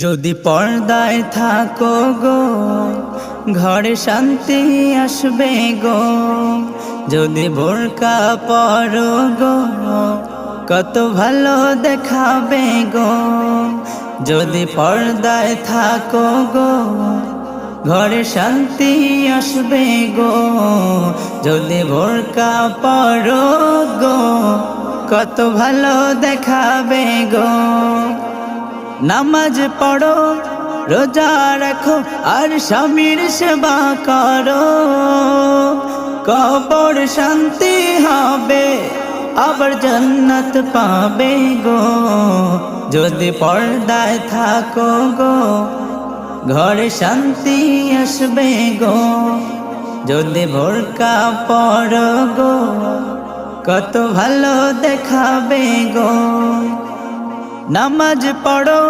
যদি পর্দায় থাকো গো ঘরে শান্তি আসবে গো। যদি বোরকা পরো গো কত ভালো দেখাবে গো। যদি পর্দায় থাকো গো ঘরে শান্তি আসবে গো। যদি বোরকা পরো গো কত ভালো দেখাবে গো। নামাজ পড়ো রোজা রাখো আর স্বামীর সেবা করো, কবর শান্তি হবে আবার জান্নাত পাবে গো। যদি পর্দায় থাকো গো ঘরে শান্তি আসবে গো। যদি বোরকা পরো গো কত ভালো দেখাবে গো। নামাজ পড়ো